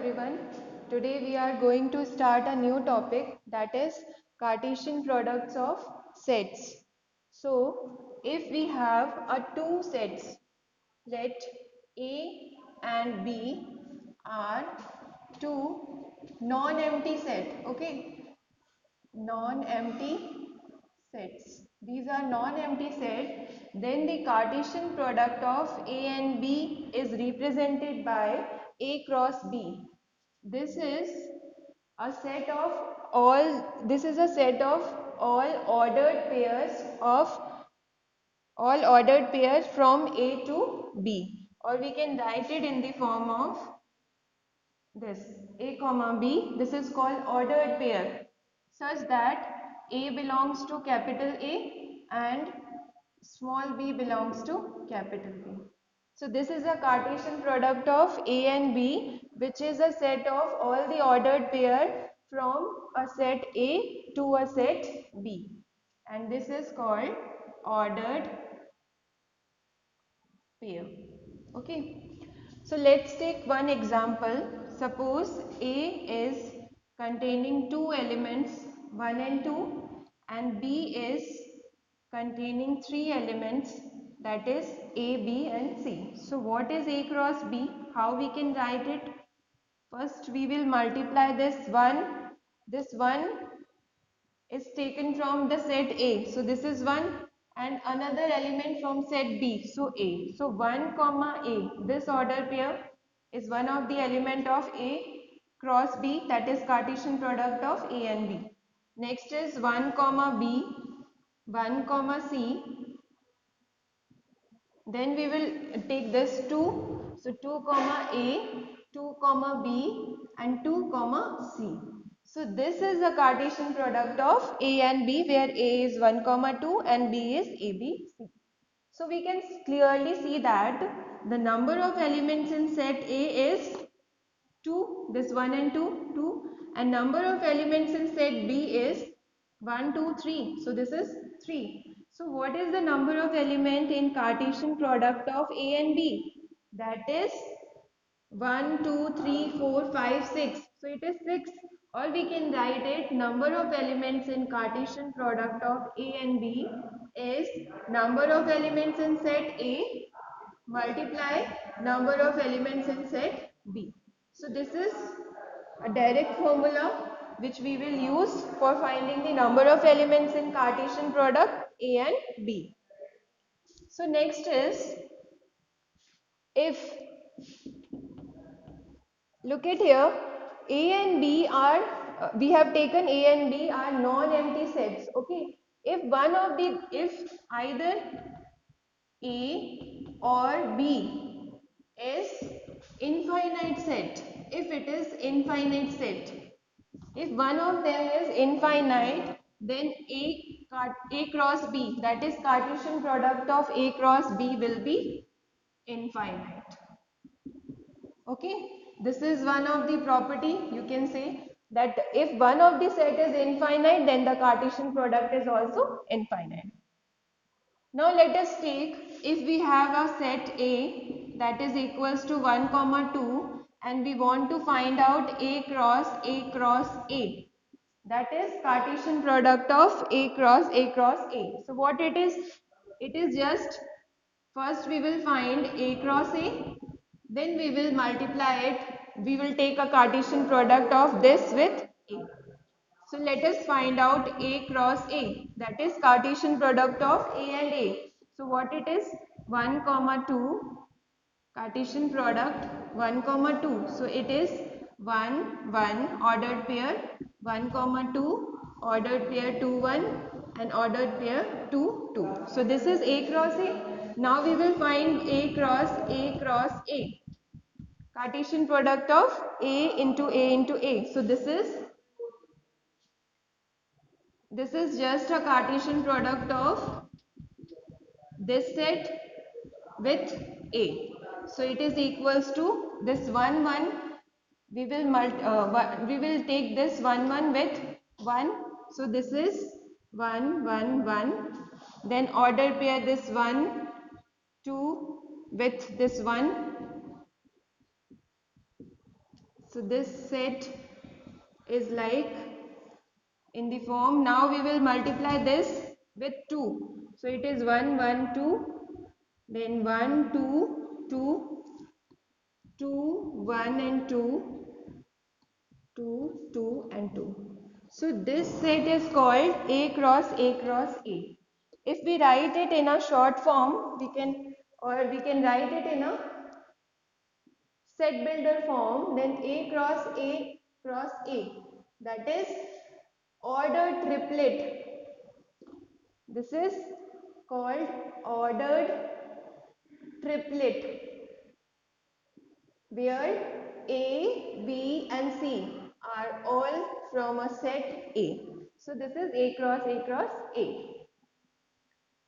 everyone. Today we are going to start a new topic, that is Cartesian products of sets. So if we have two sets, let A and B are two non-empty set, okay? Non-empty sets. These are non-empty sets. Then the Cartesian product of A and B is represented by A cross B. This is a set of all ordered pairs from A to B, or we can write it in the form of this A comma B. This is called ordered pair, such that A belongs to capital A and small b belongs to capital B. So this is a Cartesian product of A and B, which is a set of all the ordered pair from a set A to a set B, and this is called ordered pair. Okay, so let's take one example. Suppose A is containing two elements 1 and 2, and B is containing three elements, that is A, B and C. So what is A cross B? How we can write it? First we will multiply this 1. This 1 is taken from the set A. So this is 1, and another element from set B. So A. So 1 comma A. This order pair is one of the element of A cross B, that is Cartesian product of A and B. Next is 1 comma B, 1 comma C. Then we will take this 2. So 2 comma A, 2 comma B and 2 comma C. So this is a Cartesian product of A and B, where A is 1 comma 2 and B is ABC. So we can clearly see that the number of elements in set A is 2, this 1 and 2, 2, and number of elements in set B is 1, 2, 3. So this is 3. So what is the number of element in Cartesian product of A and B? That is 1, 2, 3, 4, 5, 6. So it is 6. Or we can write it, number of elements in Cartesian product of A and B is number of elements in set A multiply number of elements in set B. So this is a direct formula which we will use for finding the number of elements in Cartesian product A and B. So next is, if look at here, A and B are we have taken A and B are non-empty sets. Okay, if either A or B is infinite set, if it is infinite set, if one of them is infinite, then A cross B, that is Cartesian product of A cross B, will be infinite. Okay, this is one of the property. You can say that if one of the set is infinite, then the Cartesian product is also infinite. Now let us take, if we have a set A that is equals to 1 comma 2, and we want to find out A cross A cross A, that is Cartesian product of A cross A cross A. So what it is just, first we will find A cross A, then we will multiply it, we will take a Cartesian product of this with A. So let us find out A cross A, that is Cartesian product of A and A. So what it is? 1 comma 2, Cartesian product 1 comma 2. So it is 1 1 ordered pair, 1 comma 2 ordered pair 2 1 and ordered pair 2 2. So this is A cross A. Now we will find A cross A cross A. Cartesian product of A into A into A. So this is just a Cartesian product of this set with A. So it is equals to this 1 1. We will take this 1 1 with 1. So this is 1 1 1. Then order pair this 1 2 with this 1. So this set is like in the form, now we will multiply this with 2. So it is 1, 1, 2, then 1, 2, 2, 2, 1 and 2, 2, 2 and 2. So this set is called A cross A cross A. If we write it in a short form, we can write it in a set builder form, then A cross A cross A. That is ordered triplet. This is called ordered triplet, where A, B and C are all from a set A. So this is A cross A cross A.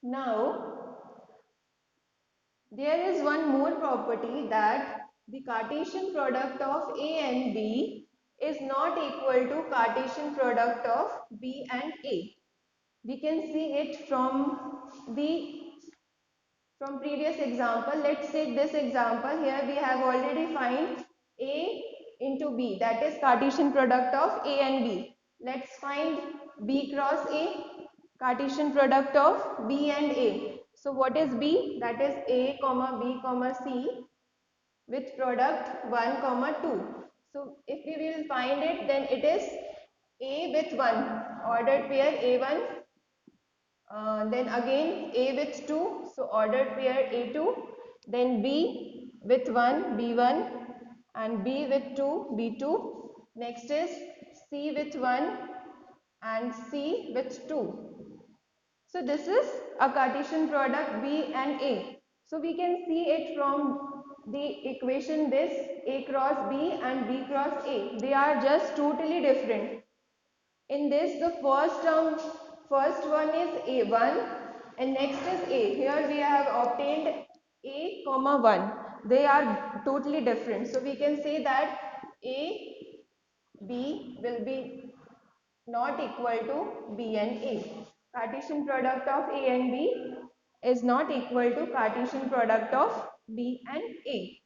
Now, there is one more property, that the Cartesian product of A and B is not equal to Cartesian product of B and A. We can see it from previous example. Let's take this example. Here we have already find A into B, that is Cartesian product of A and B. Let's find B cross A, Cartesian product of B and A. So what is B? That is A comma B comma C with product 1 comma 2. So if we will find it, then it is A with 1, ordered pair A1, then again A with 2, so ordered pair A2, then B with 1, B1, and B with 2, B2. Next is C with 1 and C with 2. So this is a Cartesian product B and A. So we can see it from the equation, this A cross B and B cross A. They are just totally different. In this, the first one is A1 and next is A. Here we have obtained A comma 1. They are totally different. So we can say that A, B will be not equal to B and A. Cartesian product of A and B is not equal to Cartesian product of B and A.